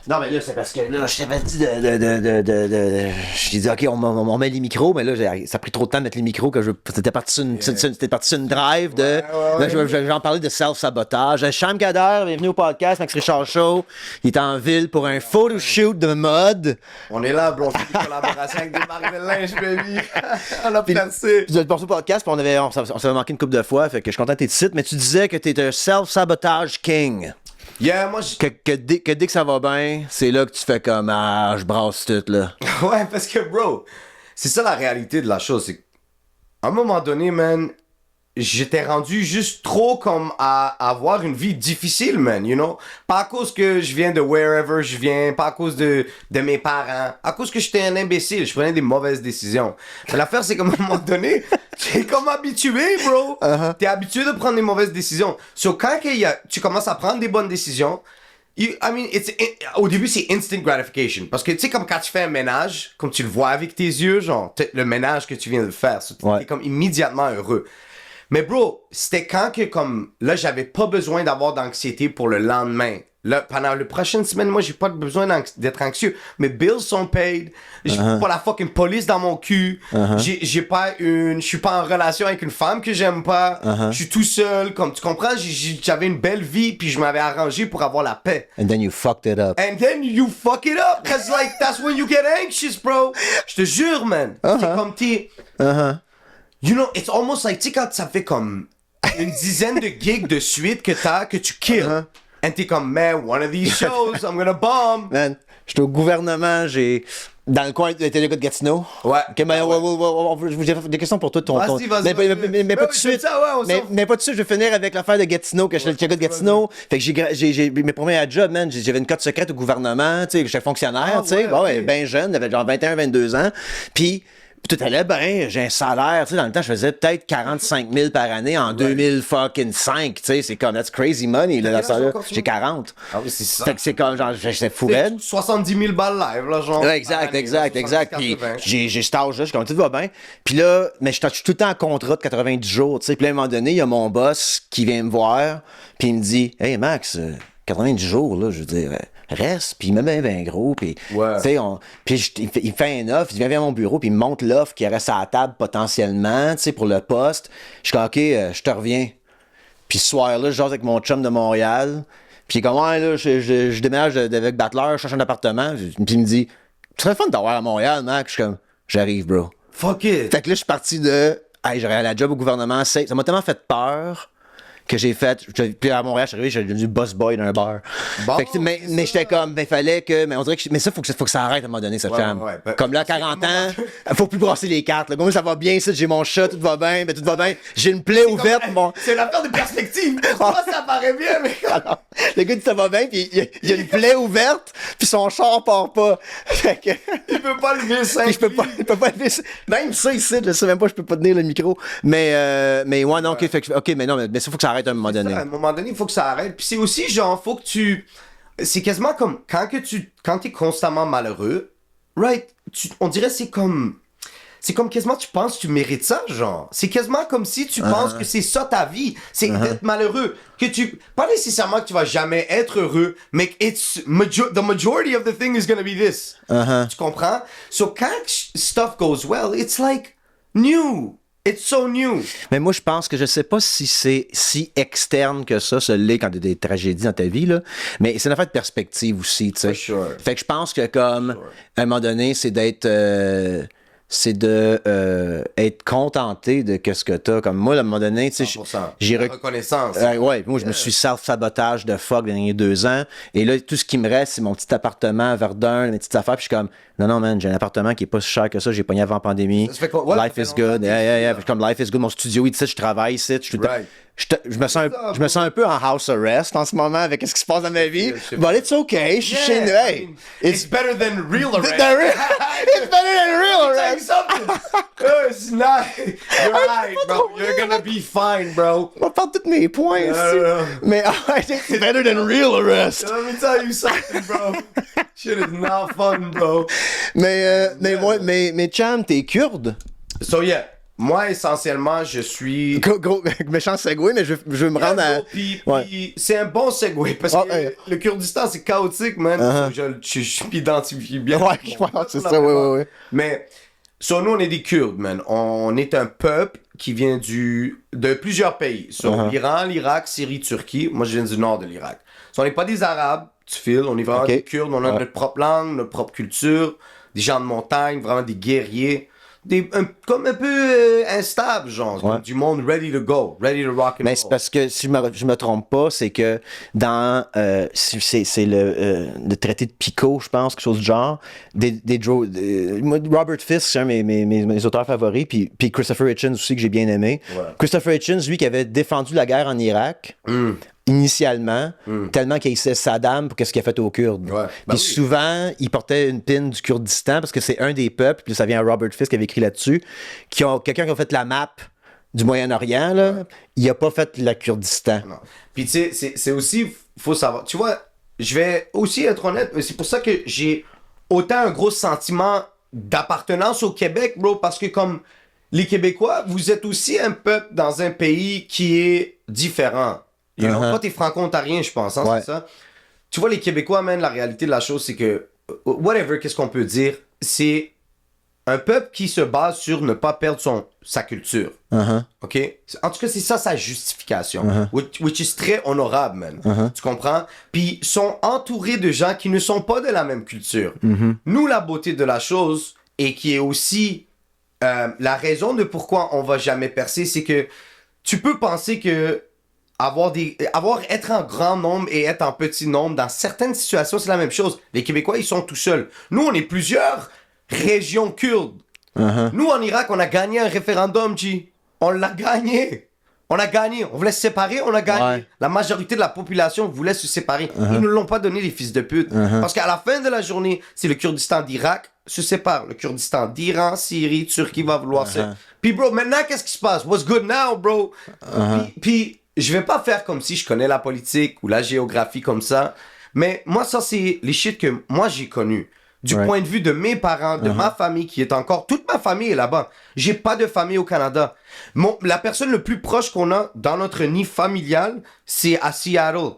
Non, mais là, c'est parce que là, je t'avais dit je t'ai dit, OK, on met les micros, mais là, ça a pris trop de temps de mettre les micros que c'était parti sur une drive de. Là, j'en parlais de self-sabotage. Cham Kader, bienvenue au podcast, Max Richard Show. Il est en ville pour un photoshoot de mode. On est là, bro, on fait une collaboration avec des marques de linge, baby. On a placé. Vous êtes passé au podcast, puis on s'avait manqué une couple de fois, fait que je suis content que t'es ici, mais tu disais que t'es un self-sabotage king. Yeah, moi, que dès que ça va bien, c'est là que tu fais comme je brasse tout, là. Ouais, parce que, bro, c'est ça la réalité de la chose. C'est qu'à un moment donné, man, j'étais rendu juste trop comme à avoir une vie difficile, man, you know? Pas à cause que je viens de wherever je viens, pas à cause de mes parents, à cause que j'étais un imbécile, je prenais des mauvaises décisions. Mais l'affaire, c'est qu'à un moment donné, t'es comme habitué, bro. T'es habitué de prendre des mauvaises décisions. So, quand tu commences à prendre des bonnes décisions, au début, c'est instant gratification. Parce que, tu sais, comme quand tu fais un ménage, comme tu le vois avec tes yeux, genre, le ménage que tu viens de faire, so, t'es comme immédiatement heureux. Mais bro, c'était quand que comme là j'avais pas besoin d'avoir d'anxiété pour le lendemain. Là pendant les prochaines semaines, moi j'ai pas besoin d'être anxieux. Mes bills sont paid. J'ai pas la fucking police dans mon cul. Je suis pas en relation avec une femme que j'aime pas. Je suis tout seul, comme tu comprends, j'avais une belle vie puis je m'avais arrangé pour avoir la paix. And then you fucked it up. And then you fuck it up cause like that's when you get anxious, bro. Je te jure, man. C'est comme you know, it's almost like, tu sais, quand ça fait comme une dizaine de gigs de suite que tu kills, and t'es comme, man, one of these shows, I'm gonna bomb. Man, j'étais au gouvernement, dans le coin, t'es le gars de Gatineau. Ouais. Ok, mais j'ai des questions pour toi, Vas-y. mais pas tout de suite. Mais pas tout de suite, je vais finir avec l'affaire de Gatineau, que j'étais le gars de Gatineau. Fait que j'ai mes premiers jobs, man, j'avais une cote secrète au gouvernement, tu sais, j'étais fonctionnaire, tu sais, ben jeune, j'avais genre 21, 22 ans. Puis tout allait bien, j'ai un salaire, tu sais, dans le temps, je faisais peut-être 45 000 par année en 2005, tu sais, c'est comme, that's crazy money, là, j'ai 40. Ah oui, c'est ça. Fait que c'est comme, genre, j'étais fou raide. 70 000 balles live, là, genre. Ouais, exact. Puis j'ai cet âge-là, je comme tout va bien. Puis là, mais je suis tout le temps en contrat de 90 jours, tu sais. Puis à un moment donné, il y a mon boss qui vient me voir, puis il me dit, hey Max, 90 jours, là, je veux dire, reste, puis il me met bien gros, puis tu sais, il fait un offre, il vient vers mon bureau, puis il me montre l'offre qui reste à la table potentiellement, tu sais, pour le poste. Je suis comme, OK, je te reviens. Puis ce soir-là, je jase avec mon chum de Montréal, puis il est comme, ouais, là, je déménage avec Battler, je cherche un appartement, puis il me dit, tu serais fun d'avoir à Montréal, Max. Je suis comme, j'arrive, bro. Fuck it. Fait que là, je suis parti de, hey, j'aurais la job au gouvernement, ça m'a tellement fait peur que j'ai fait. Puis à Montréal, je suis arrivé, j'ai devenu boss boy d'un bar. Bon, fait que, mais j'étais comme, il fallait que. Mais on dirait que. Mais ça, faut que ça arrête à un moment donné, cette femme. Comme là, à 40 ans, faut plus brasser les cartes. Là. Comme ça va bien, j'ai mon chat, tout va bien, mais tout va bien. J'ai une plaie ouverte. C'est l'affaire de perspective. Moi, ça paraît bien, mais. Alors, le gars dit ça va bien, puis il y a une plaie ouverte, puis son char part pas. Fait que. Il peut pas lever 5 il peut pas lever. Même ça ici, je sais même pas, je peux pas tenir le micro. Mais ouais, non, ok, mais non, mais ça, faut que ça arrête à un moment donné. À un moment donné, il faut que ça arrête. Puis c'est aussi genre, faut que tu. C'est quasiment comme quand t'es constamment malheureux, right? On dirait c'est comme quasiment tu penses que tu mérites ça, genre. C'est quasiment comme si tu penses que c'est ça ta vie, c'est d'être malheureux. Pas nécessairement que tu vas jamais être heureux, mais the majority of the thing is gonna be this. Tu comprends? So quand stuff goes well, it's like new. It's so new. Mais moi, je pense que je sais pas si c'est si externe que ça l'est quand il y a des tragédies dans ta vie, là. Mais c'est une affaire de perspective aussi, tu sais. Sure. Fait que je pense que comme, à un moment donné, c'est d'être... être contenté de ce que t'as. Comme moi, à un moment donné, tu sais, j'ai reconnaissance. Ouais, moi, je me suis self-sabotage de fuck les derniers 2 ans. Et là, tout ce qui me reste, c'est mon petit appartement à Verdun, mes petites affaires. Puis je suis comme, non, man, j'ai un appartement qui est pas si cher que ça. J'ai pogné avant la pandémie. Life is good. Yeah. Puis comme life is good. Mon studio, ici, je travaille ici. Je me sens un peu en house arrest en ce moment avec ce qui se passe dans ma vie. But it's okay. Je suis chez nous. Hey, it's better than real arrest. It's better than real arrest. It's not. You're right, bro. You're gonna be fine, bro. On va perdre tous mes points ici. Mais it's better than real arrest. Let me tell you something, bro. Shit is not fun, bro. Mais Cham, t'es kurde? So yeah. moi, essentiellement, je suis... Gros, méchant segway, mais je veux me rendre à... Puis c'est un bon segway, parce que le Kurdistan, c'est chaotique, man. Je m'identifie bien. Ouais, c'est ça, ouais. Mais, sur nous, on est des Kurdes, man. On est un peuple qui vient de plusieurs pays. Sur l'Iran, l'Irak, Syrie, Turquie. Moi, je viens du nord de l'Irak. On n'est pas des Arabes, tu files. On est vraiment des Kurdes. On a notre propre langue, notre propre culture. Des gens de montagne, vraiment des guerriers. Comme un peu instable, genre. Du monde ready to go, ready to rock and roll. Mais c'est parce que, si je me trompe pas, c'est que dans... c'est le traité de Picot, je pense, quelque chose du genre. Robert Fisk, c'est un de mes auteurs favoris, puis Christopher Hitchens aussi, que j'ai bien aimé. Ouais. Christopher Hitchens, lui, qui avait défendu la guerre en Irak... initialement, tellement qu'il haïssait Saddam pour ce qu'il a fait aux Kurdes. Ouais. Puis souvent, il portait une pin du Kurdistan parce que c'est un des peuples, puis ça vient à Robert Fisk qui avait écrit là-dessus, quelqu'un qui a fait la map du Moyen-Orient, là, il a pas fait le Kurdistan. Non. Puis tu sais, c'est aussi, faut savoir, tu vois, je vais aussi être honnête, mais c'est pour ça que j'ai autant un gros sentiment d'appartenance au Québec, bro, parce que comme les Québécois, vous êtes aussi un peuple dans un pays qui est différent. Toi, t'es franco-ontarien, je pense, c'est ça? Tu vois, les Québécois, man, la réalité de la chose, c'est que, whatever, qu'est-ce qu'on peut dire? C'est un peuple qui se base sur ne pas perdre sa culture. OK? En tout cas, c'est ça sa justification. Which is très honorable, man. Tu comprends? Puis, ils sont entourés de gens qui ne sont pas de la même culture. Nous, la beauté de la chose, et qui est aussi la raison de pourquoi on va jamais percer, c'est que tu peux penser que être en grand nombre et être en petit nombre, dans certaines situations, c'est la même chose. Les Québécois, ils sont tout seuls. Nous, on est plusieurs régions kurdes. Nous, en Irak, on a gagné un référendum, G. On l'a gagné. On a gagné. On voulait se séparer, on a gagné. Ouais. La majorité de la population voulait se séparer. Ils ne l'ont pas donné, les fils de pute. Parce qu'à la fin de la journée, si le Kurdistan d'Irak se sépare, le Kurdistan d'Iran, Syrie, Turquie va vouloir ça. Puis, bro, maintenant, qu'est-ce qui se passe? What's good now, bro? Puis je vais pas faire comme si je connais la politique ou la géographie comme ça, mais moi, ça, c'est les shit que moi, j'ai connus. Du point de vue de mes parents, de ma famille qui est encore... Toute ma famille est là-bas. J'ai pas de famille au Canada. La personne le plus proche qu'on a dans notre nid familial, c'est à Seattle.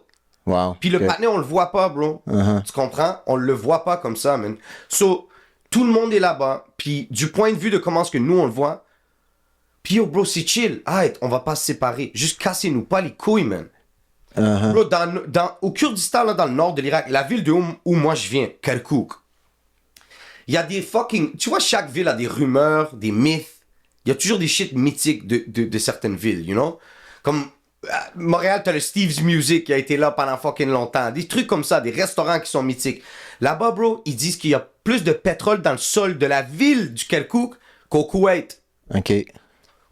Wow. Puis le partenaire, on le voit pas, bro. Tu comprends? On le voit pas comme ça, man. So, tout le monde est là-bas. Puis du point de vue de comment est-ce que nous, on le voit, puis yo, bro, c'est chill. Arrête, on va pas se séparer. Juste cassez-nous pas les couilles, man. Bro, au Kurdistan, là, dans le nord de l'Irak, la ville où moi je viens, Kirkuk, il y a des fucking... Tu vois, chaque ville a des rumeurs, des mythes. Il y a toujours des shit mythiques de certaines villes, you know? Comme Montréal, t'as le Steve's Music qui a été là pendant fucking longtemps. Des trucs comme ça, des restaurants qui sont mythiques. Là-bas, bro, ils disent qu'il y a plus de pétrole dans le sol de la ville du Kirkuk qu'au Koweït. OK.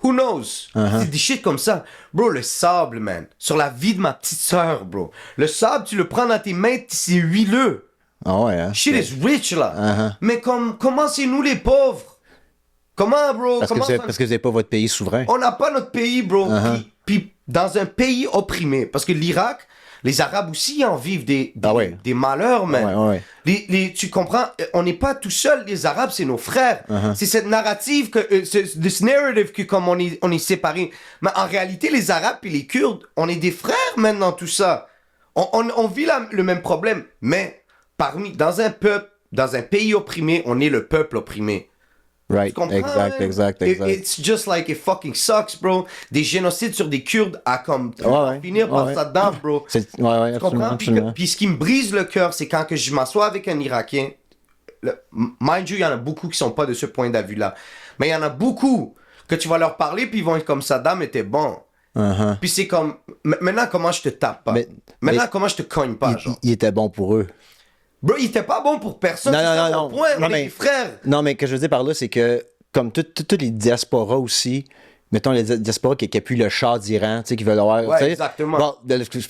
Who knows? C'est des shit comme ça. Bro, le sable, man. Sur la vie de ma petite sœur, bro. Le sable, tu le prends dans tes mains, c'est huileux. Ah ouais, hein? Shit is rich, là. Mais comment c'est nous, les pauvres? Comment, bro? Parce que vous n'avez pas votre pays souverain. On n'a pas notre pays, bro. Puis dans un pays opprimé. Parce que l'Irak, les Arabes aussi en vivent des malheurs, man. Tu comprends? On n'est pas tout seul, les Arabes, c'est nos frères. C'est cette narrative, this narrative que comme on est séparés. Mais en réalité, les Arabes et les Kurdes, on est des frères, man, dans tout ça. On vit le même problème. Mais dans un peuple, dans un pays opprimé, on est le peuple opprimé. Right, exact. It's just like it fucking sucks, bro. Des génocides sur des Kurdes à comme finir par ça dedans, bro. Tu comprends? Puis ce qui me brise le cœur, c'est quand que je m'assois avec un Irakien. Mind you, il y en a beaucoup qui sont pas de ce point de vue-là. Mais il y en a beaucoup que tu vas leur parler, puis ils vont être comme Saddam était bon. Puis c'est comme, maintenant comment je te tape pas? Maintenant comment je te cogne pas? Il était bon pour eux. Bro, il était pas bon pour personne. Non. Point, on est des frères. Non, mais ce que je veux dire par là, c'est que, comme toutes les diasporas aussi, mettons les diasporas qui appuient le Shah d'Iran, tu sais, qui veulent avoir... Ouais, exactement. Bon,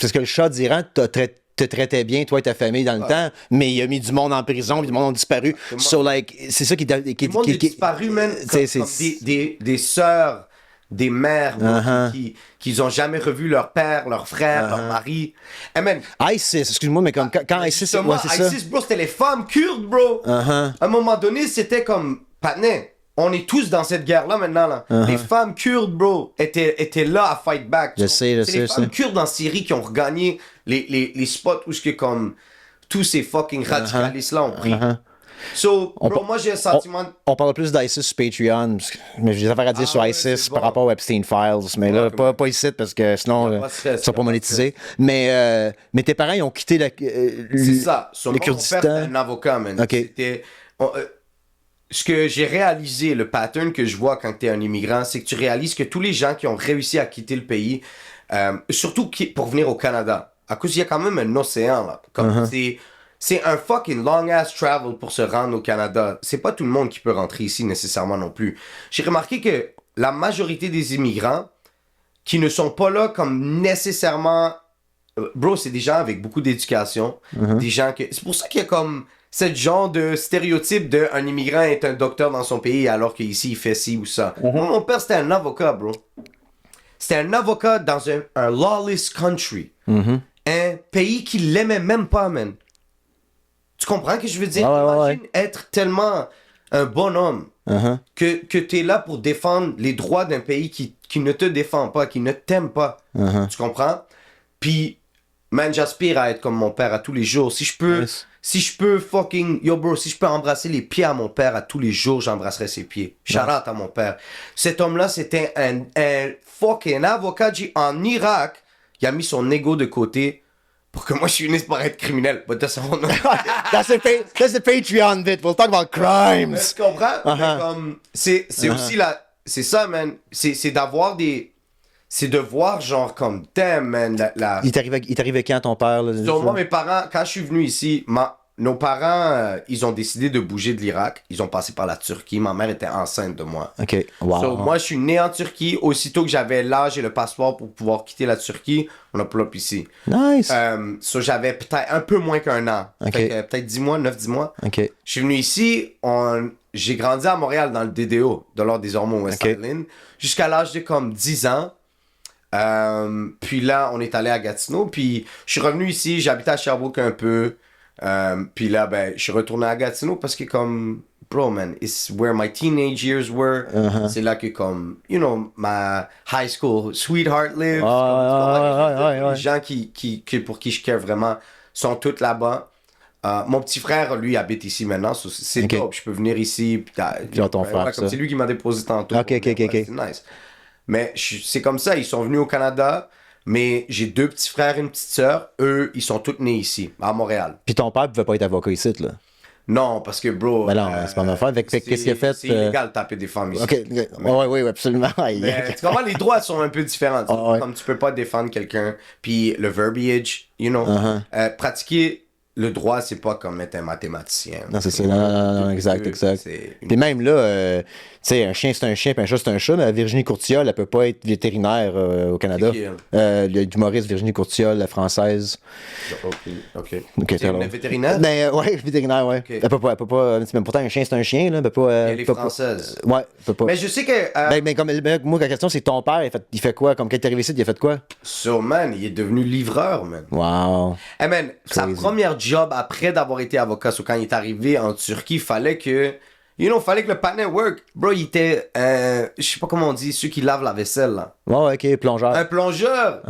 parce que le Shah d'Iran te traitait bien, toi et ta famille, dans le temps, mais il a mis du monde en prison, puis du monde a disparu. So, like, c'est ça qui... Le monde a disparu, man, comme des sœurs, des mères, qui ont jamais revu leur père, leur frère, leur mari. Hey, man, ISIS, excuse-moi, mais comme quand ISIS... c'est ça. ISIS, bro, c'était les femmes kurdes, bro. À un moment donné, c'était comme... Patnais, on est tous dans cette guerre-là maintenant. Là. Les femmes kurdes, bro, étaient là à fight back. C'est les femmes kurdes en Syrie qui ont regagné les spots où ce que comme tous ces fucking radicalistes-là ont pris. So, bro, moi j'ai un sentiment... On parle plus d'ISIS sur Patreon, mais j'ai des affaires à dire sur ISIS par rapport aux Epstein Files, mais là, pas ici, parce que sinon, ils sont pas monétisés. Mais tes parents, ils ont quitté c'est ça. le Kurdistan. Mon père, c'était un avocat, man. Okay. Ce que j'ai réalisé, le pattern que je vois quand tu es un immigrant, c'est que tu réalises que tous les gens qui ont réussi à quitter le pays, surtout pour venir au Canada, à cause qu'il y a quand même un océan, là. Comme c'est un fucking long-ass travel pour se rendre au Canada. C'est pas tout le monde qui peut rentrer ici nécessairement non plus. J'ai remarqué que la majorité des immigrants qui ne sont pas là comme nécessairement... Bro, c'est des gens avec beaucoup d'éducation. Des gens que... C'est pour ça qu'il y a comme... ce genre de stéréotype de un immigrant est un docteur dans son pays alors qu'ici il fait ci ou ça. Moi, mon père, c'était un avocat, bro. C'était un avocat dans un lawless country. Un pays qui l'aimait même pas, man. Tu comprends ce que je veux dire? Imagine être tellement un bonhomme que t'es là pour défendre les droits d'un pays qui ne te défend pas, qui ne t'aime pas. Tu comprends? Puis, man, j'aspire à être comme mon père à tous les jours. Si je peux fucking... Yo, bro, si je peux embrasser les pieds à mon père à tous les jours, j'embrasserai ses pieds. Shout out à mon père. Cet homme-là, c'était un fucking avocat en Irak. Il a mis son ego de côté pour que moi, je finisse par être criminel. But that's That's the Patreon bit. We'll talk about crimes. Tu comprends? Mais comme, c'est aussi la... C'est ça, man. C'est d'avoir des... C'est de voir, genre, comme, damn, man, Il t'arrivait quand, ton père? Là, moi, mes parents, quand je suis venu ici, nos parents, ils ont décidé de bouger de l'Irak. Ils ont passé par la Turquie. Ma mère était enceinte de moi. OK, wow. So, moi, je suis né en Turquie. Aussitôt que j'avais l'âge et le passeport pour pouvoir quitter la Turquie, on a pull-up ici. Nice. So, j'avais peut-être un peu moins qu'un an. Okay. Peut-être 10 mois, 9-10 mois. OK. Je suis venu ici, j'ai grandi à Montréal dans le DDO, de l'ordre des Ormeaux West Island, jusqu'à l'âge de comme 10 ans. Puis là, on est allé à Gatineau. Puis je suis revenu ici, j'habitais à Sherbrooke un peu. Puis là, ben, je suis retourné à Gatineau parce que comme, bro, man, it's where my teenage years were. C'est là que comme, you know, my high school sweetheart lives. Les gens pour qui je care vraiment sont tous là-bas. Mon petit frère, lui, habite ici maintenant. C'est top. Je peux venir ici. Puis ton frère, comme c'est lui qui m'a déposé tantôt. OK. C'est nice. Mais c'est comme ça. Ils sont venus au Canada. Mais j'ai 2 petits frères et une petite sœur. Eux, ils sont tous nés ici, à Montréal. Puis ton père pouvait pas être avocat ici, là? Non, parce que, bro... Ben non, c'est pas ma affaire. Qu'est-ce qu'il a fait? C'est illégal de taper des femmes ici. OK. Oui, absolument. Mais, tu comprends, les droits sont un peu différents. Comme tu peux pas défendre quelqu'un. Puis le verbiage, you know. Pratiquer le droit, c'est pas comme être un mathématicien. Non, c'est ça. Non, exact. Puis même là, tu sais, un chien, c'est un chien, puis un chat, c'est un chat. Virginie Courtillol, elle peut pas être vétérinaire au Canada. L'humoriste Virginie Courtillol, la française. OK. C'est une vétérinaire? Ben, ouais, vétérinaire, ouais. Okay. Elle peut pas. Même pourtant, un chien, c'est un chien, là. Elle peut pas. Elle est française. Ouais, elle peut pas. Mais je sais que. Ben, comme moi, la question, c'est ton père, il fait quoi? Comme quand il est arrivé ici, il a fait quoi? So, man, il est devenu livreur, man. Wow. Hey, man, sa première job après d'avoir été avocat, quand il est arrivé en Turquie, fallait que le panel work. Bro, il était, je sais pas comment on dit, ceux qui lavent la vaisselle, là. Ouais, OK, plongeur. Un plongeur.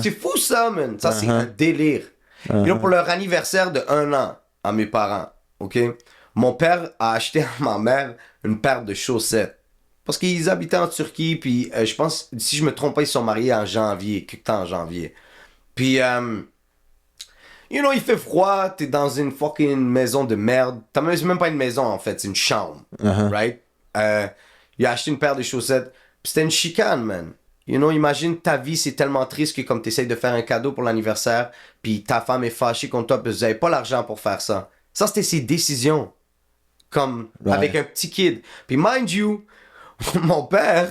C'est fou, ça, man. Ça, c'est un délire. Pour leur anniversaire de 1 an, à mes parents, OK? Mon père a acheté à ma mère une paire de chaussettes. Parce qu'ils habitaient en Turquie, puis je pense, si je me trompe pas, ils sont mariés en janvier, quelque temps en janvier. Puis, il fait froid, t'es dans une fucking maison de merde. C'est même pas une maison, en fait, c'est une chambre, right? Il a acheté une paire de chaussettes, puis c'était une chicane, man. Imagine ta vie, c'est tellement triste que comme t'essayes de faire un cadeau pour l'anniversaire, puis ta femme est fâchée contre toi, puis vous avez pas l'argent pour faire ça. Ça, c'était ses décisions. Comme, avec un petit kid. Puis mind you, mon père,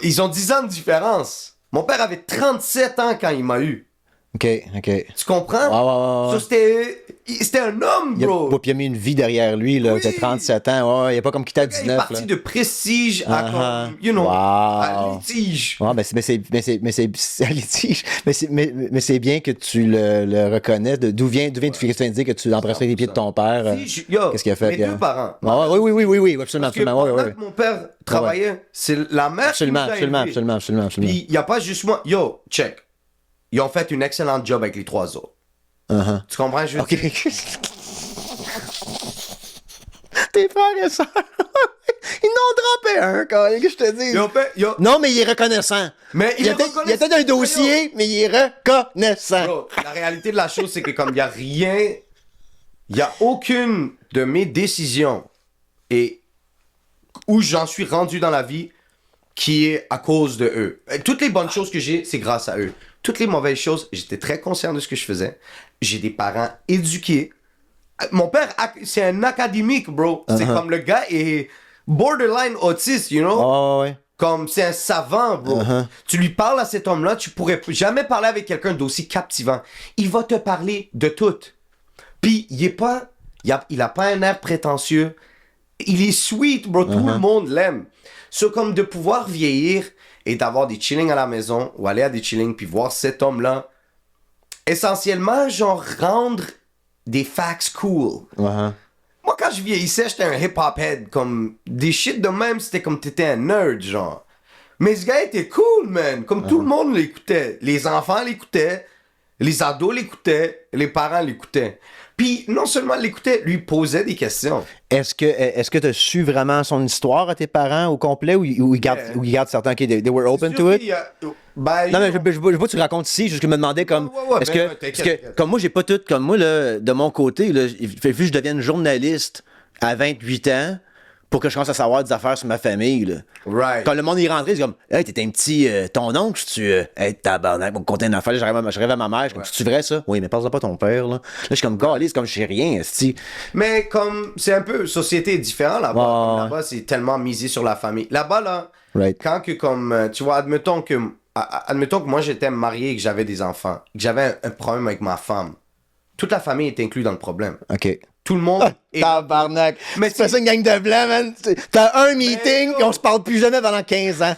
ils ont 10 ans de différence. Mon père avait 37 ans quand il m'a eu. OK. Tu comprends? Ouais. So, c'était un homme, bro. Il a mis une vie derrière lui, là. Oui. Il a 37 ans. Ouais, il a pas comme quitté à 19. Il est parti de prestige à comme, Wow. à litige. Ouais, c'est litige. Mais c'est bien que tu le reconnais. D'où vient tu viens de dire que tu embrasserais les pieds de ton père? Qu'est-ce qu'il a fait? Mes deux parents. Oui, absolument. Parce que pendant que mon père travaillait, c'est la mère qui nous a élevés. Absolument. Puis il n'y a pas juste moi. Yo, check. Ils ont fait une excellente job avec les 3 autres. Tu comprends? Je veux dire? Tes frères et sœurs, ils n'ont droppé un, quand même, que je te dis. Non, mais il est reconnaissant. Mais il y a peut-être un dossier, mais il est reconnaissant. Bro, la réalité de la chose, c'est que comme il n'y a rien, il n'y a aucune de mes décisions et où j'en suis rendu dans la vie qui est à cause de eux. Toutes les bonnes choses que j'ai, c'est grâce à eux. Toutes les mauvaises choses, j'étais très conscient de ce que je faisais. J'ai des parents éduqués. Mon père, c'est un académique, bro. C'est comme le gars est borderline autiste, you know? Ouais. Comme c'est un savant, bro. Tu lui parles à cet homme-là, tu pourrais jamais parler avec quelqu'un d'aussi captivant. Il va te parler de tout. Puis, il a pas un air prétentieux. Il est sweet, bro. Tout le monde l'aime. C'est comme de pouvoir vieillir et d'avoir des chillings à la maison ou aller à des chillings puis voir cet homme-là essentiellement, genre, rendre des facts cool. Moi, quand je vieillissais, j'étais un hip-hop head. Comme, des shit de même, c'était comme t'étais un nerd, genre. Mais ce gars était cool, man. Comme tout le monde l'écoutait. Les enfants l'écoutaient, les ados l'écoutaient, les parents l'écoutaient. Puis, non seulement l'écoutait, lui posait des questions. Est-ce que tu as su vraiment son histoire à tes parents au complet ou ils gardent certains qui they were open to it? Non, mais je vois que tu racontes ici, je me demandais comme. Parce que comme moi, j'ai pas tout. Comme moi, là, de mon côté, là, il fait que je devienne journaliste à 28 ans pour que je commence à savoir des affaires sur ma famille. Là. Right. Quand le monde est rentré, c'est comme hey, t'étais un petit. Ton oncle, hey, tabarnak, pour me conter une affaire, j'arrive à ma mère, je suis comme, c'est vrai ça? Oui, mais parle pas ton père, là. Là, je suis comme, c'est comme je sais rien, esti. Mais comme, c'est un peu, société différente là-bas. Là-bas, c'est tellement misé sur la famille. Là-bas, là, quand que, comme, tu vois, admettons que moi, j'étais marié et que j'avais des enfants, que j'avais un problème avec ma femme, toute la famille est inclue dans le problème. OK. Tout le monde est... Tabarnak! Mais tu fais ça une gang de blancs, man! T'as un meeting et on se parle plus jamais pendant 15 ans.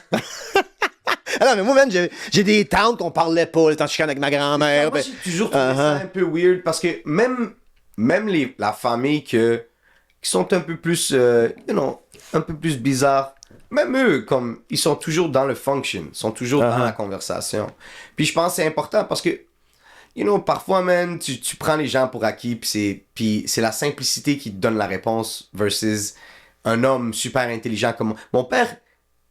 Alors, mais moi, man, j'ai des tantes qu'on parlait pas, le temps que je suis avec ma grand-mère. Moi, j'ai toujours trouvé ça un peu weird parce que même la famille qui sont un peu plus, un peu plus bizarres, même eux, comme, ils sont toujours dans le function, sont toujours dans la conversation. Puis je pense que c'est important parce que, parfois, man, tu prends les gens pour acquis, puis c'est la simplicité qui te donne la réponse versus un homme super intelligent comme mon père.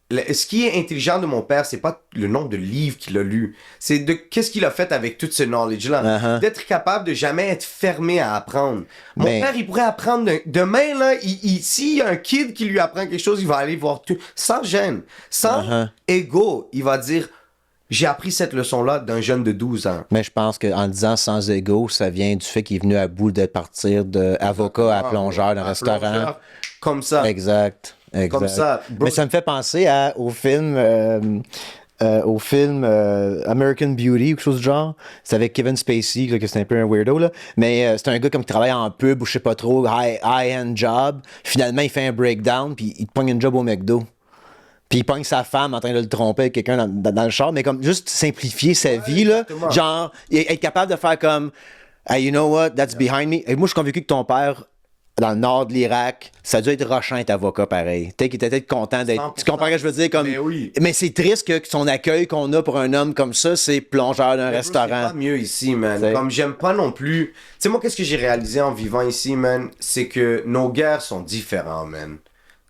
Ce qui est intelligent de mon père, c'est pas le nombre de livres qu'il a lu, c'est de qu'est-ce qu'il a fait avec tout ce knowledge-là. D'être capable de jamais être fermé à apprendre. Mon père, il pourrait apprendre demain, là, s'il y a un kid qui lui apprend quelque chose, il va aller voir tout, sans gêne, sans ego. Il va dire, j'ai appris cette leçon-là d'un jeune de 12 ans. Mais je pense qu'en disant sans ego, ça vient du fait qu'il est venu à bout de partir d'avocat à plongeur d'un restaurant. Comme ça. Exact. Comme ça. Mais ça me fait penser au film American Beauty ou quelque chose du genre. C'est avec Kevin Spacey, là, que c'est un peu un weirdo, là. Mais c'est un gars comme qui travaille en pub ou je sais pas trop, high-end job. Finalement, il fait un breakdown puis il pogne une job au McDo. Puis il pogne sa femme en train de le tromper avec quelqu'un dans le char, mais comme juste simplifier sa vie, là. Exactement. Genre, être capable de faire comme hey, you know what, that's behind me. Et moi, je suis convaincu que ton père, dans le nord de l'Irak, ça a dû être rochant être avocat pareil. Peut-être qu'il était peut-être content d'être. Tu comprends ce que je veux dire? Comme... Mais c'est triste que son accueil qu'on a pour un homme comme ça, c'est plongeur d'un restaurant. C'est pas mieux ici, man. T'sais. Comme j'aime pas non plus. Tu sais, moi, qu'est-ce que j'ai réalisé en vivant ici, man? C'est que nos guerres sont différentes, man.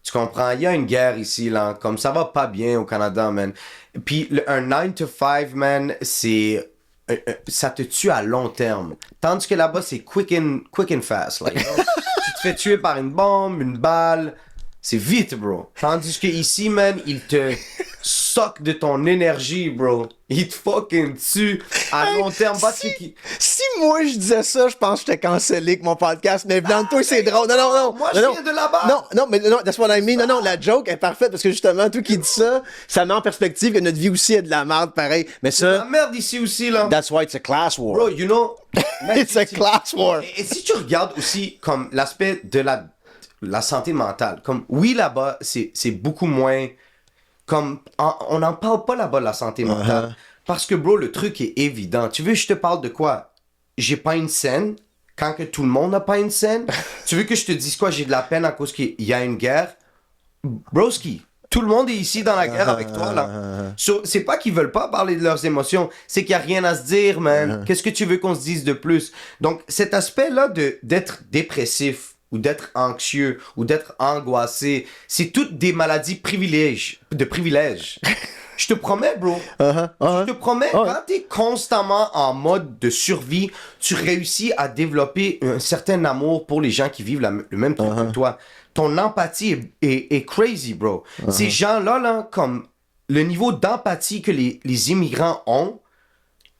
Tu comprends? Il y a une guerre ici, là. Comme ça va pas bien au Canada, man. Puis un 9 to 5, man, c'est. Ça te tue à long terme. Tandis que là-bas, c'est quick and fast. Like, tu te fais tuer par une bombe, une balle. C'est vite, bro. Tandis que ici, man, ils te suck de ton énergie, bro. Il te fucking tue à long terme. Si moi je disais ça, je pense que j'étais cancellé avec mon podcast, mais venant de toi, c'est drôle. Non. Moi, je viens de là-bas. Non, that's what I mean. Non, la joke est parfaite parce que justement, toi qui dis ça, ça met en perspective que notre vie aussi est de la merde, pareil. Mais ça. C'est de la merde ici aussi, là. That's why it's a class war. Bro, you know. It's a class war. Et si tu regardes aussi comme l'aspect de la santé mentale, comme oui, là-bas, c'est beaucoup moins. Comme, on n'en parle pas là-bas de la santé mentale. Parce que, bro, le truc est évident. Tu veux que je te parle de quoi? J'ai pas une scène quand que tout le monde n'a pas une scène. Tu veux que je te dise quoi? J'ai de la peine à cause qu'il y a une guerre. Broski, tout le monde est ici dans la guerre avec toi, là. So, c'est pas qu'ils veulent pas parler de leurs émotions. C'est qu'il y a rien à se dire, man. Qu'est-ce que tu veux qu'on se dise de plus? Donc, cet aspect-là d'être dépressif, ou d'être anxieux, ou d'être angoissé, c'est toutes des maladies de privilèges. Je te promets, bro. Je te promets, quand t'es constamment en mode de survie, tu réussis à développer un certain amour pour les gens qui vivent le même truc que toi. Ton empathie est crazy, bro. Ces gens-là, là, comme le niveau d'empathie que les immigrants ont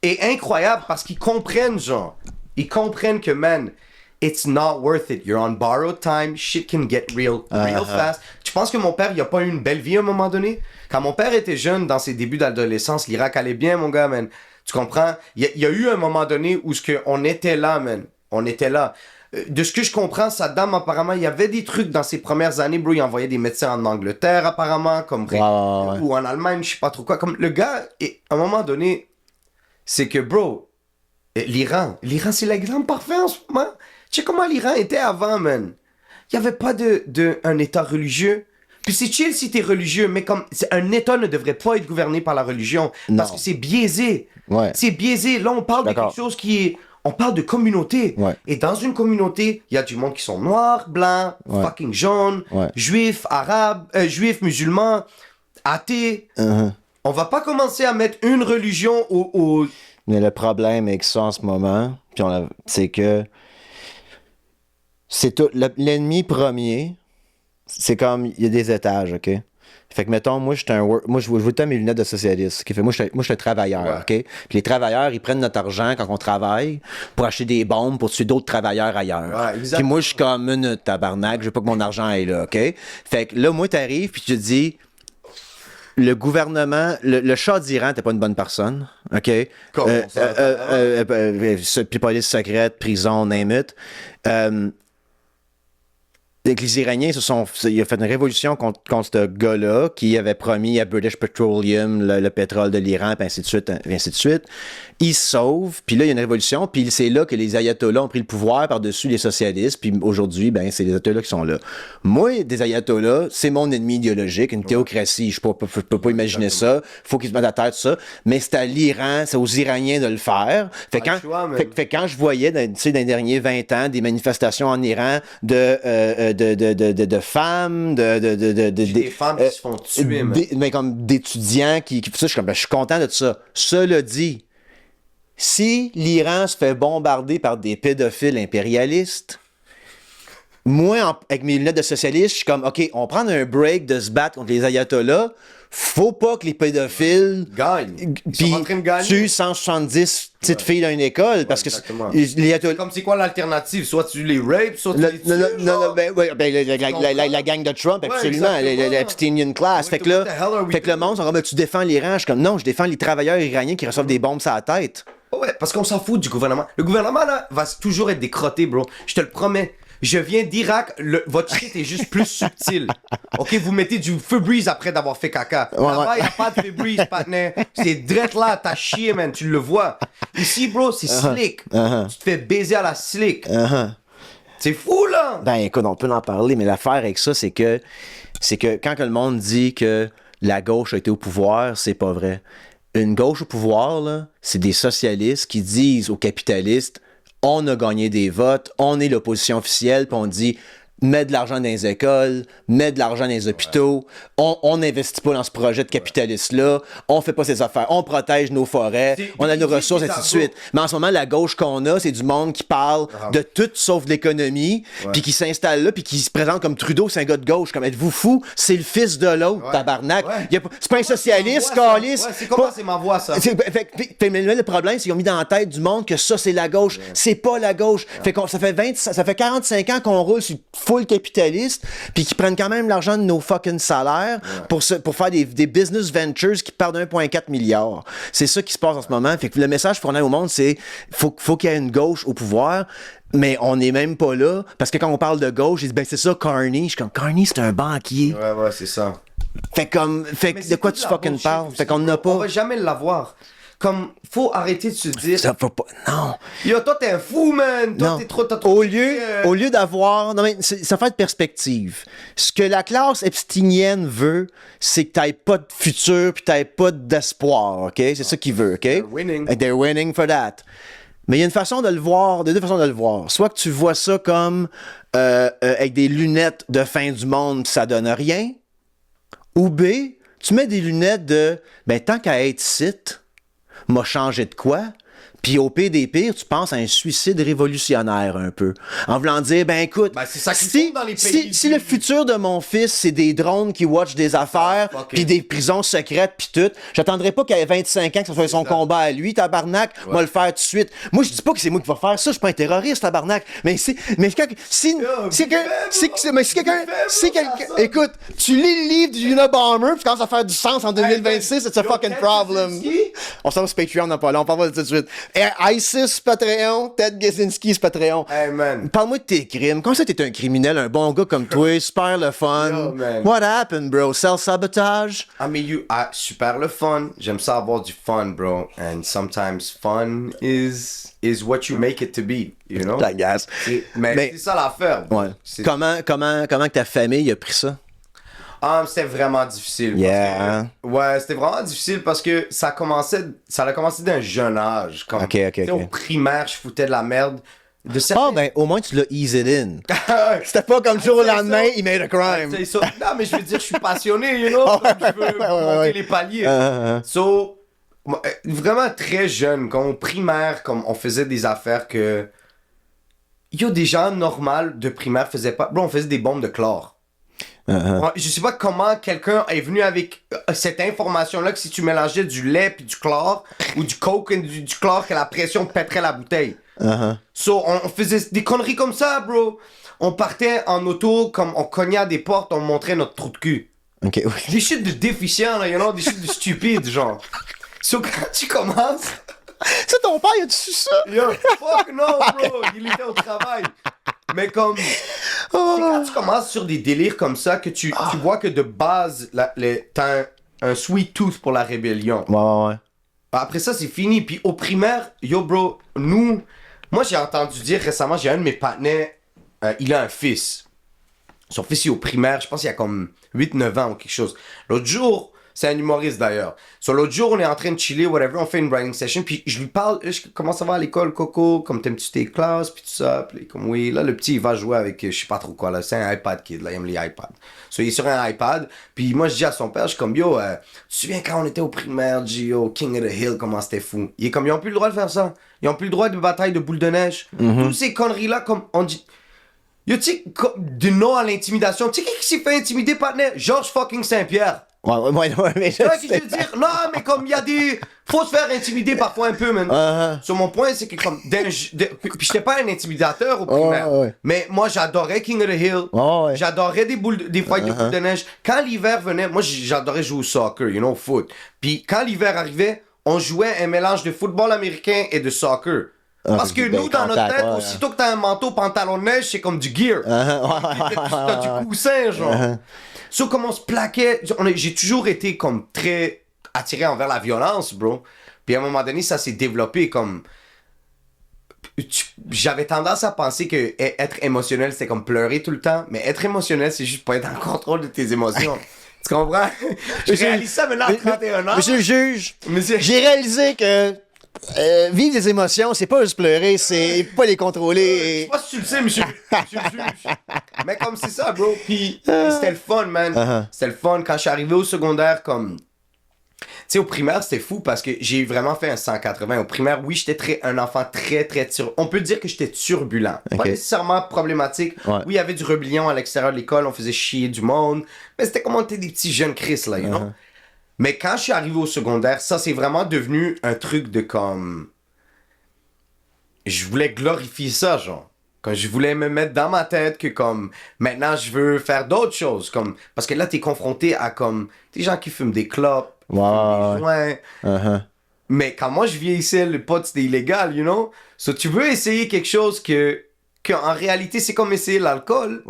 est incroyable parce qu'ils comprennent, genre. Ils comprennent que, man, it's not worth it. You're on borrowed time. Shit can get real fast. Tu penses que mon père, il a pas eu une belle vie à un moment donné? Quand mon père était jeune, dans ses débuts d'adolescence, l'Irak allait bien, mon gars, man. Tu comprends? Il y a eu un moment donné où on était là, man. On était là. De ce que je comprends, Saddam, apparemment, il y avait des trucs dans ses premières années, bro. Il envoyait des médecins en Angleterre, apparemment, ou en Allemagne, je sais pas trop quoi. Comme le gars, à un moment donné, c'est que, bro, l'Iran, c'est l'exemple parfait en ce moment. Tu sais comment l'Iran était avant, man? Il n'y avait pas un État religieux. Puis c'est chill si t'es religieux, mais comme un État ne devrait pas être gouverné par la religion. Parce que c'est biaisé. Ouais. C'est biaisé. Là, on parle de quelque chose qui est... On parle de communauté. Ouais. Et dans une communauté, il y a du monde qui sont noirs, blancs, fucking jaunes, juifs, arabes, juifs, musulmans, athées. On va pas commencer à mettre une religion au... Mais le problème avec ça en ce moment, c'est que c'est tout. L'ennemi premier, c'est comme, il y a des étages, OK? Fait que, mettons, moi, je vous donne mes lunettes de socialiste. Okay? Fait, moi, je suis un travailleur, OK? Puis les travailleurs, ils prennent notre argent quand on travaille pour acheter des bombes pour tuer d'autres travailleurs ailleurs. Puis moi, je suis comme une tabarnak, je veux pas que mon argent aille là, OK? Fait que là, moi, t'arrives, puis tu te dis, le gouvernement, le Shah d'Iran n'était pas une bonne personne, OK? Puis police secrète, prison, name it. Les Iraniens il a fait une révolution contre ce gars-là qui avait promis à British Petroleum le pétrole de l'Iran, puis ainsi de suite, ainsi de suite. Il se sauve, puis là, il y a une révolution, puis c'est là que les ayatollahs ont pris le pouvoir par-dessus les socialistes, puis aujourd'hui, ben, c'est les ayatollahs qui sont là. Moi, des ayatollahs, c'est mon ennemi idéologique, une théocratie, je peux pas imaginer ça, faut qu'ils se mettent à terre, tout ça, mais c'est à l'Iran, c'est aux Iraniens de le faire. Fait quand je voyais, tu sais, dans les derniers 20 ans, des manifestations en Iran de femmes, des femmes qui se font tuer, mais comme d'étudiants qui ça, je suis content de ça. Cela dit, si l'Iran se fait bombarder par des pédophiles impérialistes, moi, avec mes lunettes de socialiste, je suis comme, OK, on prend un break de se battre contre les ayatollahs. Faut pas que les pédophiles gagnent. Puis tuent 170 petites filles dans une école. Parce que les ayatollahs... Comme c'est quoi l'alternative? Soit tu les rapes, soit tu les tues. Non, la gang de Trump, absolument. La petite Union Class. Fait que le monde, tu défends l'Iran. Je suis comme, non, je défends les travailleurs iraniens qui reçoivent des bombes sur la tête. Ouais, parce qu'on s'en fout du gouvernement. Le gouvernement, là, va toujours être décrotté, bro. Je te le promets. Je viens d'Irak, votre shit est juste plus subtil. OK, vous mettez du Febreze après d'avoir fait caca. Là-bas, il n'y a pas de Febreze, partner. C'est direct là, t'as chié, man, tu le vois. Ici, bro, c'est slick. Tu te fais baiser à la slick. C'est fou, là. Ben, écoute, on peut en parler, mais l'affaire avec ça, c'est que quand que le monde dit que la gauche a été au pouvoir, c'est pas vrai. Une gauche au pouvoir, là, c'est des socialistes qui disent aux capitalistes, on a gagné des votes, on est l'opposition officielle, puis on dit met de l'argent dans les écoles, met de l'argent dans les hôpitaux, on n'investit pas dans ce projet de capitaliste-là, on fait pas ces affaires, on protège nos forêts, on a nos ressources, ainsi de suite. Mais en ce moment, la gauche qu'on a, c'est du monde qui parle de tout sauf de l'économie, puis qui s'installe là, puis qui se présente comme Trudeau, c'est un gars de gauche. Comme êtes-vous fou? C'est le fils de l'autre, tabarnak. C'est pas un socialiste, calice. Ouais, c'est comment c'est ma voix, ça? Mais le problème, c'est qu'ils ont mis dans la tête du monde que ça, c'est la gauche. C'est pas la gauche. Ça fait 45 ans qu'on roule sur full capitaliste, puis qu'ils prennent quand même l'argent de nos fucking salaires pour faire des business ventures qui perdent 1,4 milliard. C'est ça qui se passe en ce moment. Fait que le message qu'on a au monde, c'est faut qu'il y ait une gauche au pouvoir. Mais on n'est même pas là, parce que quand on parle de gauche, ils disent, ben c'est ça, Carney. Je suis comme, Carney, c'est un banquier. Ouais, c'est ça. Fait de quoi tu fucking parles? Fait qu'on n'a pas. On va jamais l'avoir. Comme, faut arrêter de se dire. Ça faut pas. Non. Yo, toi, t'es un fou, man. Toi, t'as trop. Au lieu d'avoir. Non, mais ça fait de perspective. Ce que la classe epsteinienne veut, c'est que t'aies pas de futur pis t'aies pas d'espoir, OK? C'est ça qu'ils veulent, OK? They're winning for that. Mais il y a une façon de le voir, deux façons de le voir. Soit que tu vois ça comme avec des lunettes de fin du monde pis ça donne rien. Ou B, tu mets des lunettes de ben tant qu'à être site, m'a changé de quoi? Puis au pire des pires, tu penses à un suicide révolutionnaire un peu. En voulant dire, ben écoute, c'est ça qui dans les pays si le futur de mon fils, c'est des drones qui watchent des affaires, puis des prisons secrètes, puis tout, j'attendrai pas qu'à 25 ans que ce soit son combat à lui, tabarnak, moi le faire tout de suite. Moi, je dis pas que c'est moi qui va faire ça, je suis pas un terroriste, tabarnak. Écoute, tu lis le livre du Unabomber, puis quand ça fait du sens en 2026, it's a fucking problem. On s'en va sur Patreon, on parle pas de tout de suite. ISIS, Patreon, Ted Kaczynski, Patreon. Hey, man. Parle-moi de tes crimes. Comment ça, t'es un criminel, un bon gars comme toi, super le fun? Yo, man. What happened, bro? Self-sabotage? Super le fun. J'aime ça avoir du fun, bro. And sometimes fun is what you make it to be, you know? I guess. Mais c'est ça l'affaire. Ouais. Comment que ta famille a pris ça? C'était vraiment difficile. C'était vraiment difficile parce que ça a commencé d'un jeune âge. Comme, OK. Au primaire, je foutais de la merde. Ben, au moins, tu l'as eased in. C'était pas comme jour au lendemain, il made a crime. Non, mais je veux dire, je suis passionné, you know? Je veux monter les paliers. Vraiment très jeune, quand au primaire, comme on faisait des affaires que... des gens normaux de primaire faisaient pas... Bro, on faisait des bombes de chlore. Je sais pas comment quelqu'un est venu avec cette information-là que si tu mélangeais du lait puis du chlore ou du coke et du chlore que la pression pèterait la bouteille. So, on faisait des conneries comme ça, bro. On partait en auto, comme on cognait à des portes, on montrait notre trou de cul. Okay. Des shit de déficients, là, you know, des shit de stupides, genre. So, quand tu commences... C'est ton père, il a su ça? Yo, fuck no, bro, il était au travail. Mais comme, c'est quand tu commences sur des délires comme ça que tu vois que de base, t'as un sweet tooth pour la rébellion. Ouais. Après ça, c'est fini. Puis au primaire, yo bro, moi j'ai entendu dire récemment, j'ai un de mes partenaires, il a un fils. Son fils est au primaire, je pense qu'il a comme 8-9 ans ou quelque chose. L'autre jour, c'est un humoriste d'ailleurs. L'autre jour, on est en train de chiller, whatever, on fait une writing session, puis je lui parle, comment ça va à l'école, Coco, comme t'aimes-tu tes classes, puis tout ça, puis comme oui, là, le petit, il va jouer avec, je sais pas trop quoi, là, c'est un iPad kid, là, il aime les iPads. Il est sur un iPad, puis moi, je dis à son père, je suis comme, yo, tu te souviens quand on était au primaire, Gio, King of the Hill, comment c'était fou. Il est comme, ils ont plus le droit de faire ça. Ils ont plus le droit de bataille de boules de neige. Toutes ces conneries-là, comme on dit... Yo, tu sais, du non à l'intimidation, tu sais qui s'est fait intimider, partenaire? Georges fucking Saint-Pierre. Ouais, mais je veux dire, non, mais comme il y a des... Faut se faire intimider parfois un peu, man. Sur mon point, c'est que comme... Puis j'étais pas un intimidateur au primaire. Mais moi, j'adorais King of the Hill. J'adorais des fights de boules de neige. Quand l'hiver venait, moi, j'adorais jouer au soccer, you know, foot. Puis quand l'hiver arrivait, on jouait un mélange de football américain et de soccer. Parce que nous, dans notre tête, aussitôt que t'as un manteau, pantalon de neige, c'est comme du gear. T'as du coussin, genre. So, comme on se plaquait, j'ai toujours été comme très attiré envers la violence, bro. Puis à un moment donné, ça s'est développé comme... J'avais tendance à penser que être émotionnel, c'était comme pleurer tout le temps. Mais être émotionnel, c'est juste pas être en contrôle de tes émotions. Tu comprends? Je réalise ça maintenant à 31 ans. Monsieur le juge, j'ai réalisé que vivre des émotions, c'est pas juste pleurer, c'est pas les Je contrôler. sais pas si tu le sais, monsieur le juge. Mais comme c'est ça, bro. Puis c'était le fun, man. C'était le fun. Quand je suis arrivé au secondaire, comme... Tu sais, au primaire, c'était fou parce que j'ai vraiment fait un 180. Au primaire, oui, j'étais un enfant très... On peut dire que j'étais turbulent. Pas nécessairement problématique. Ouais. Oui, il y avait du rébellion à l'extérieur de l'école. On faisait chier du monde. Mais c'était comme on était des petits jeunes Chris, là, you know? Mais quand je suis arrivé au secondaire, ça, c'est vraiment devenu un truc de comme... Je voulais glorifier ça, genre. Quand je voulais me mettre dans ma tête que comme maintenant je veux faire d'autres choses comme parce que là t'es confronté à comme des gens qui fument des clopes, des joints. Mais quand moi je vieillissais, le pot c'était illégal, you know. So tu veux essayer quelque chose que en réalité c'est comme essayer l'alcool.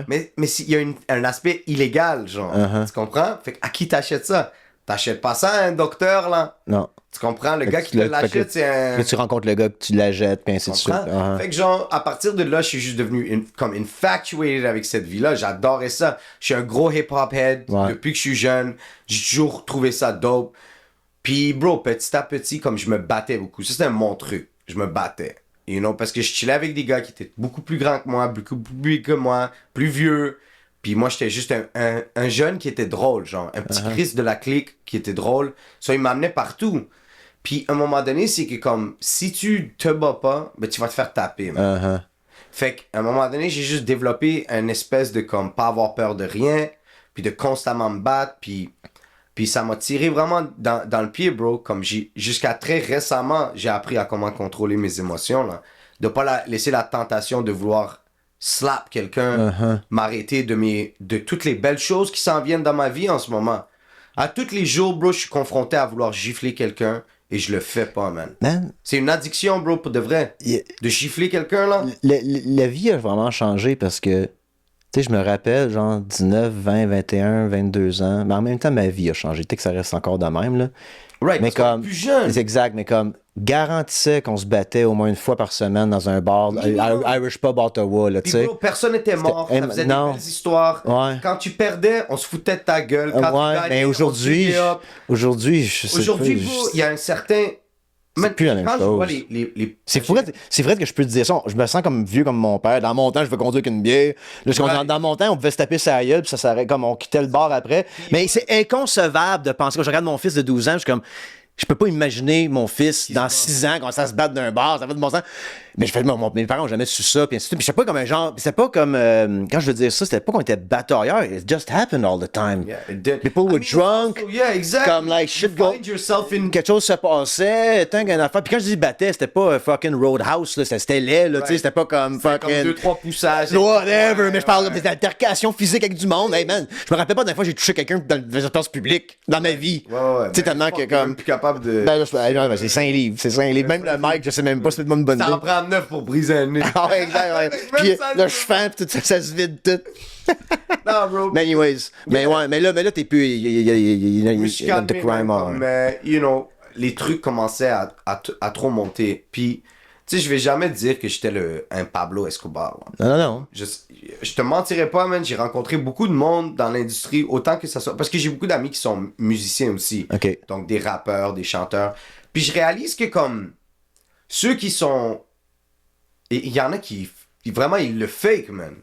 Mais il y a un aspect illégal, genre. Tu comprends? Fait à qui t'achètes ça? T'achètes pas ça à un docteur là? Non. Tu comprends? Le gars qui te l'achète, c'est un... Tu rencontres le gars que tu l'achètes, puis ainsi de suite. Fait que genre, à partir de là, je suis juste devenu comme infatuated avec cette vie-là. J'adorais ça. Je suis un gros hip-hop head depuis que je suis jeune. J'ai toujours trouvé ça dope. Puis, bro, petit à petit, comme je me battais beaucoup. Ça, c'était mon truc. Je me battais. You know, parce que je chillais avec des gars qui étaient beaucoup plus grands que moi, beaucoup plus big que moi, plus vieux. Puis moi, j'étais juste un jeune qui était drôle, genre. Un petit Chris de la clique qui était drôle. Ça, il m'amenait partout. Puis, à un moment donné, c'est que comme, si tu te bats pas, ben, tu vas te faire taper, man. Fait qu'à un moment donné, j'ai juste développé une espèce de, comme, pas avoir peur de rien, puis de constamment me battre, puis ça m'a tiré vraiment dans le pied, bro. Comme jusqu'à très récemment, j'ai appris à comment contrôler mes émotions, là. De pas laisser la tentation de vouloir slap quelqu'un, m'arrêter de toutes les belles choses qui s'en viennent dans ma vie en ce moment. À tous les jours, bro, je suis confronté à vouloir gifler quelqu'un. Et je le fais pas, man. C'est une addiction, bro, pour de vrai. De gifler quelqu'un, là. La vie a vraiment changé parce que, tu sais, je me rappelle, genre 19, 20, 21, 22 ans. Mais en même temps, ma vie a changé. Tu sais que ça reste encore de même, là. Right, mais parce comme, plus jeune. C'est exact, mais comme, garantissait qu'on se battait au moins une fois par semaine dans un bar, Irish Pub Ottawa, là, tu sais. Personne n'était mort, ça faisait des belles histoires. Quand tu perdais, on se foutait de ta gueule. Quand tu gagnais, mais aujourd'hui, Aujourd'hui, il y a un certain... C'est plus la même chose. C'est vrai que je peux te dire ça. Je me sens comme vieux comme mon père. Dans mon temps, je veux conduire qu'une bière. Là, dans mon temps, on pouvait se taper sa gueule, puis ça s'arrête comme on quittait le bar après. Mais c'est inconcevable de penser. Quand je regarde mon fils de 12 ans, je suis comme... Je peux pas imaginer mon fils dans 6 ans quand ça se bat d'un bar, ça fait de bon sens. Mais je fais, mes parents ont jamais su ça, puis ainsi de suite. Puis je sais pas comme un genre, c'est pas comme, quand je veux dire ça, c'était pas qu'on était batailleurs, it just happened all the time. Yeah, it did. People were drunk. Also, yeah, exactly. Comme like shit go. Quelque chose se passait, tant qu'une affaire. Puis quand je dis battait, c'était pas fucking Roadhouse, là, c'était laid, là, tu sais, c'était pas comme fucking. Comme 2-3 poussages. Whatever, mais je parle des altercations physiques avec du monde. Hey man, je me rappelle pas d'une fois que j'ai touché quelqu'un dans l'espace public, dans ma vie. Ouais. Tu sais, tellement que comme. Plus capable de. C'est 5 livres, c'est 5 livres. Même le mic, je sais même pas, c'est une bonne idée. Ça en prend 9 pour briser un nez. Ah ouais, exact, ouais. Puis le cheveu, puis tout ça se vide tout. Non, bro. Mais anyways, mais là, t'es plus, il y a the crime on. Mais, you know, les trucs commençaient à trop monter. Puis, tu sais, je vais jamais dire que j'étais un Pablo Escobar. Là. Non. Je te mentirais pas, man. J'ai rencontré beaucoup de monde dans l'industrie, autant que ça soit... Parce que j'ai beaucoup d'amis qui sont musiciens aussi. Okay. Donc, des rappeurs, des chanteurs. Puis, je réalise que comme... Ceux qui sont... Il y en a qui vraiment, ils le fake, man.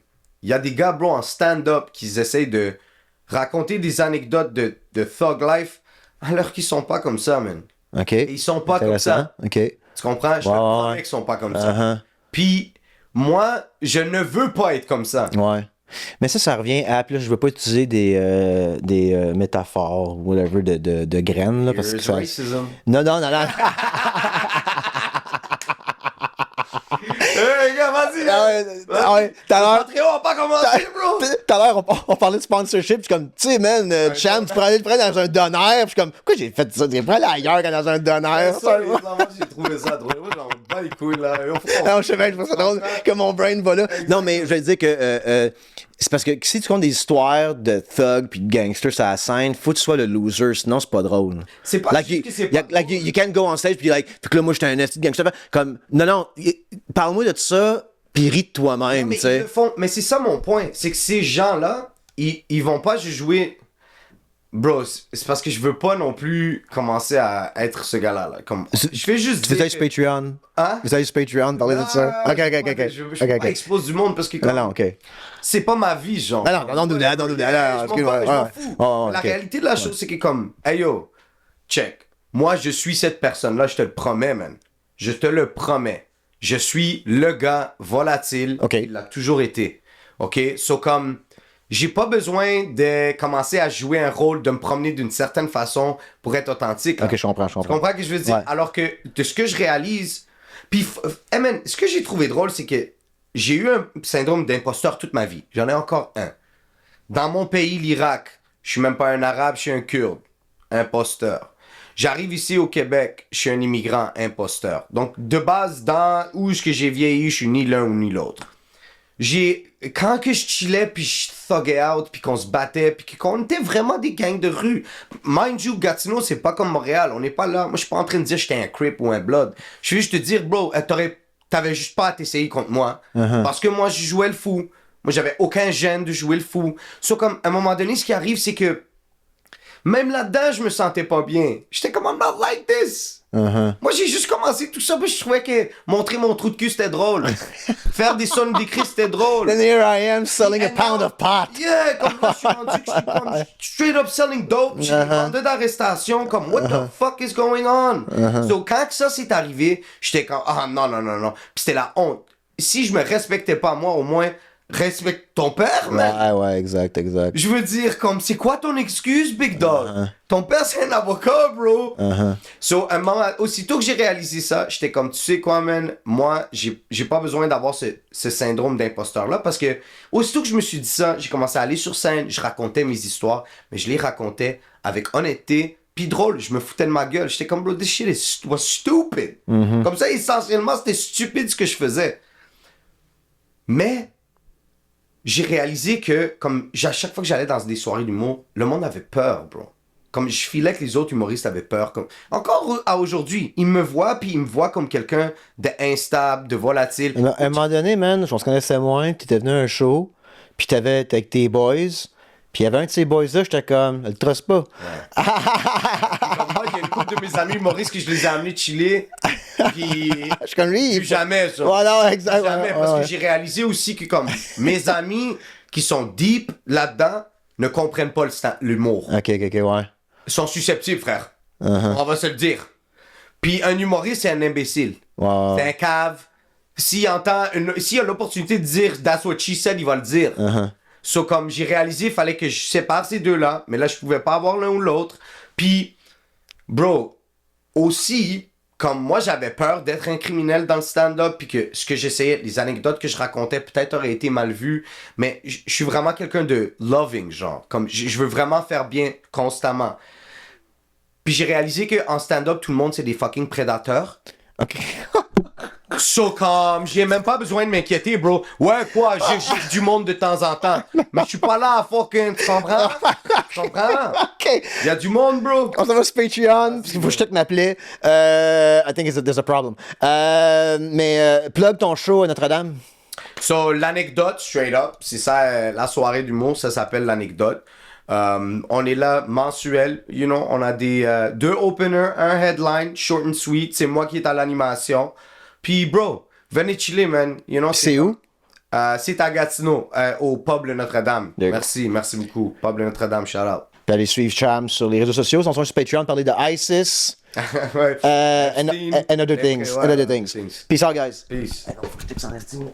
Il y a des gars, bro, en stand-up qui essayent de raconter des anecdotes de thug life alors qu'ils sont pas comme ça, man. OK. Et ils sont pas comme ça. OK. Tu comprends? Je te promets qu'ils sont pas comme ça. Puis, moi, je ne veux pas être comme ça. Ouais. Mais ça revient à... Puis là, je veux pas utiliser des métaphores, whatever, de graines, là, parce que ça... Racism. Non. Hey, gars, vas-y! Tout à l'heure... Patreon a pas commencé, bro! Tout à l'heure, on parlait de sponsorship, puis comme, tu sais, man, Cham, tu pourrais aller le prendre dans un donneur, puis comme, pourquoi j'ai fait ça? Tu pourrais aller ailleurs que dans un donneur. Moi, j'ai trouvé ça drôle. Moi, j'en bats les couilles, là. Non, je sais bien, je trouve ça drôle que mon brain va là. Non, mais je veux dire que c'est parce que si tu comptes des histoires de thugs puis de gangsters sur la scène, faut que tu sois le loser, sinon c'est pas drôle. C'est pas like, you can't go on stage puis like, fait que là, moi, j'étais un esti de gangster. Comme, non, parle-moi de ça puis ris de toi-même, tu sais. Mais c'est ça mon point. C'est que ces gens-là, ils vont pas juste jouer... Bro, c'est parce que je veux pas non plus commencer à être ce gars-là. Là. Comme, je fais juste Tu fais dire ça sur Patreon? Hein? Vous allez sur Patreon parler de ça? Ok. Je veux pas exposer du monde parce que Non, ok. c'est pas ma vie, genre. Non, Je m'en fous. La réalité de la chose, c'est que comme, hey yo, check. Moi, je suis cette personne-là, je te le promets, man. Je te le promets. Je suis le gars volatile. Ok. Il l'a toujours été. Ok? So, comme, j'ai pas besoin de commencer à jouer un rôle, de me promener d'une certaine façon pour être authentique. Là. Ok, je comprends. Tu comprends ce que je veux dire? Ouais. Alors que de ce que je réalise, puis, hey man, ce que j'ai trouvé drôle, c'est que j'ai eu un syndrome d'imposteur toute ma vie. J'en ai encore un. Dans mon pays, l'Irak, je suis même pas un arabe, je suis un kurde. Imposteur. J'arrive ici au Québec, je suis un immigrant imposteur. Donc, de base, dans où est-ce que j'ai vieilli, je suis ni l'un ou ni l'autre. Quand que je chillais, puis je thuggais out, puis qu'on se battait, puis qu'on était vraiment des gangs de rue. Mind you, Gatineau, c'est pas comme Montréal. On n'est pas là. Moi, je suis pas en train de dire que j'étais un Crip ou un Blood. Je veux juste te dire, bro, t'avais juste pas à t'essayer contre moi. Parce que moi, je jouais le fou. Moi, j'avais aucun gêne de jouer le fou. So, comme, à un moment donné, ce qui arrive, c'est que même là-dedans, je me sentais pas bien. J'étais comme, I'm not like this. Moi, j'ai juste commencé tout ça, puis je trouvais que montrer mon trou de cul, c'était drôle. Faire des sons d'écrit, c'était drôle. Then here I am selling a pound of pot. Yeah, comme là, je suis rendu que je suis comme straight up selling dope. J'ai des mandats d'arrestation, comme, what the fuck is going on? So, quand ça s'est arrivé, j'étais comme, ah non. Puis c'était la honte. Si je me respectais pas, moi, au moins, respecte ton père, man. Ouais, exact. Je veux dire, comme, c'est quoi ton excuse, Big Dog? Ton père, c'est un avocat, bro. So, un moment, aussitôt que j'ai réalisé ça, j'étais comme, tu sais quoi, man? Moi, j'ai pas besoin d'avoir ce syndrome d'imposteur-là parce que, aussitôt que je me suis dit ça, j'ai commencé à aller sur scène, je racontais mes histoires, mais je les racontais avec honnêteté, puis drôle, je me foutais de ma gueule. J'étais comme, bro, this shit was stupid. Comme ça, essentiellement, c'était stupide ce que je faisais. Mais, j'ai réalisé que, comme, à chaque fois que j'allais dans des soirées d'humour, le monde avait peur, bro. Comme, je filais que les autres humoristes avaient peur. Comme, encore à aujourd'hui, ils me voient, puis ils me voient comme quelqu'un d'instable, de volatile. À un moment donné, man, on se connaissait moins, puis t'étais venu à un show, puis t'étais avec tes boys, puis il y avait un de ces boys-là, j'étais comme, elle le trosse pas. Ouais. Moi, il y a une couple de mes amis humoristes que je les ai amenés chiller, puis Je suis comme lui. plus jamais, ça. Ouais, non, exact. Plus jamais, parce que j'ai réalisé aussi que, comme, mes amis qui sont deep là-dedans ne comprennent pas l'humour. Ok, ouais. Ils sont susceptibles, frère. On va se le dire. Puis un humoriste, c'est un imbécile. Wow. C'est un cave. S'il a l'opportunité de dire That's what she said, il va le dire. So, comme j'ai réalisé, il fallait que je sépare ces deux-là. Mais là, je pouvais pas avoir l'un ou l'autre. Puis, bro, aussi, comme moi, j'avais peur d'être un criminel dans le stand-up. Puis que ce que j'essayais, les anecdotes que je racontais, peut-être auraient été mal vues. Mais je suis vraiment quelqu'un de loving, genre. Comme je veux vraiment faire bien constamment. Puis j'ai réalisé qu'en stand-up, tout le monde, c'est des fucking prédateurs. Ok. So, comme, j'ai même pas besoin de m'inquiéter, bro. Ouais, quoi, j'ai du monde de temps en temps. Mais je suis pas là à fucking, tu comprends? Tu comprends? Ok. Il y a du monde, bro. On s'en va sur Patreon, parce qu'il faut que je te m'appeler. I think there's a problem. Mais plug ton show à Notre-Dame. So, l'anecdote, straight up, c'est ça, la soirée d'humour, ça s'appelle l'anecdote. On est là mensuel, you know, on a des 2 openers, un headline, short and sweet, c'est moi qui est à l'animation. Puis bro, venez chiller, man, you know. C'est où? C'est à Gatineau, au Pub Le Notre-Dame. D'accord. Merci beaucoup. Pub Le Notre-Dame, shout out. Puis allez suivre Cham sur les réseaux sociaux. Ils sont sur Patreon, parler de ISIS. Ouais. And other things. Ouais, And other things. Peace out, guys. Peace. Faut que je t'excelle.